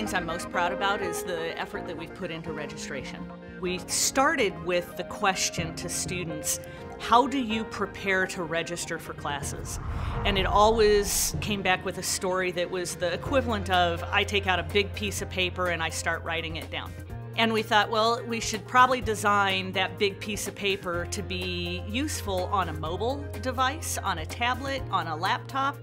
things I'm most proud about is the effort that we've put into registration. We started with the question to students, how do you prepare to register for classes? And it always came back with a story that was the equivalent of, I take out a big piece of paper and I start writing it down. And we thought, well, we should probably design that big piece of paper to be useful on a mobile device, on a tablet, on a laptop.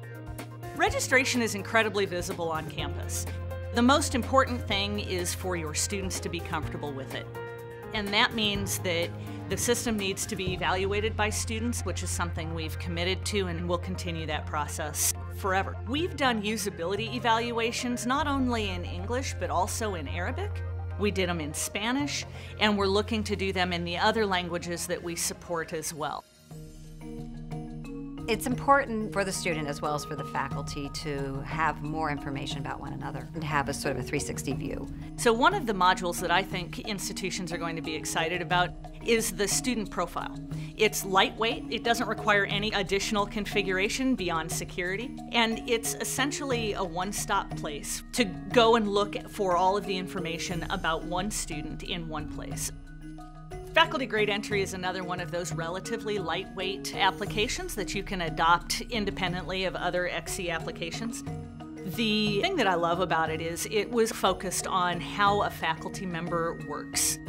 Registration is incredibly visible on campus. The most important thing is for your students to be comfortable with it. And that means that the system needs to be evaluated by students, which is something we've committed to, and we'll continue that process forever. We've done usability evaluations not only in English, but also in Arabic. We did them in Spanish, and we're looking to do them in the other languages that we support as well. It's important for the student as well as for the faculty to have more information about one another and have a sort of a 360 view. So one of the modules that I think institutions are going to be excited about is the student profile. It's lightweight, it doesn't require any additional configuration beyond security, and it's essentially a one-stop place to go and look for all of the information about one student in one place. Faculty grade entry is another one of those relatively lightweight applications that you can adopt independently of other XC applications. The thing that I love about it is it was focused on how a faculty member works.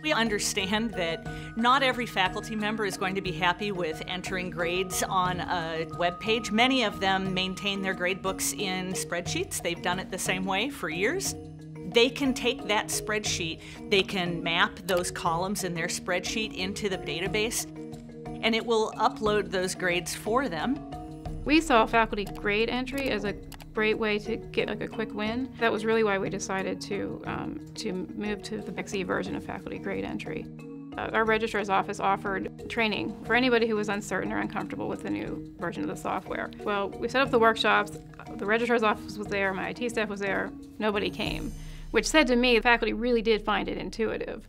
We understand that not every faculty member is going to be happy with entering grades on a web page. Many of them maintain their grade books in spreadsheets. They've done it the same way for years. They can take that spreadsheet, they can map those columns in their spreadsheet into the database, and it will upload those grades for them. We saw faculty grade entry as a great way to get a quick win. That was really why we decided to move to the XE version of faculty grade entry. Our registrar's office offered training for anybody who was uncertain or uncomfortable with the new version of the software. Well, we set up the workshops, the registrar's office was there, my IT staff was there, nobody came, which said to me the faculty really did find it intuitive.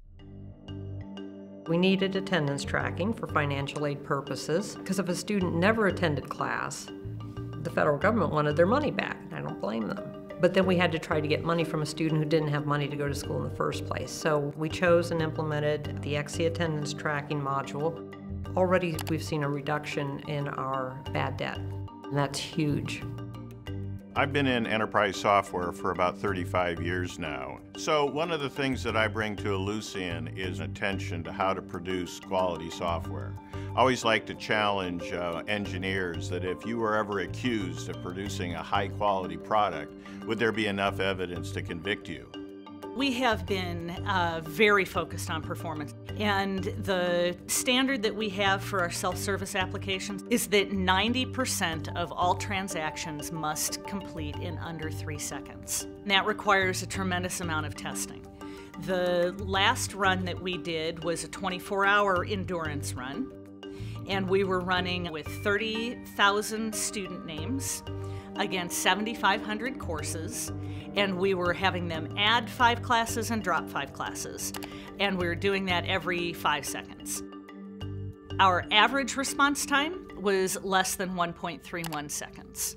We needed attendance tracking for financial aid purposes, because if a student never attended class, the federal government wanted their money back. I don't blame them. But then we had to try to get money from a student who didn't have money to go to school in the first place. So we chose and implemented the XE attendance tracking module. Already we've seen a reduction in our bad debt, and that's huge. I've been in enterprise software for about 35 years now. So one of the things that I bring to Ellucian is attention to how to produce quality software. I always like to challenge engineers that if you were ever accused of producing a high quality product, would there be enough evidence to convict you? We have been very focused on performance, and the standard that we have for our self-service applications is that 90% of all transactions must complete in under 3 seconds. And that requires a tremendous amount of testing. The last run that we did was a 24-hour endurance run, and we were running with 30,000 student names against 7,500 courses, and we were having them add 5 classes and drop 5 classes, and we were doing that every 5 seconds. Our average response time was less than 1.31 seconds.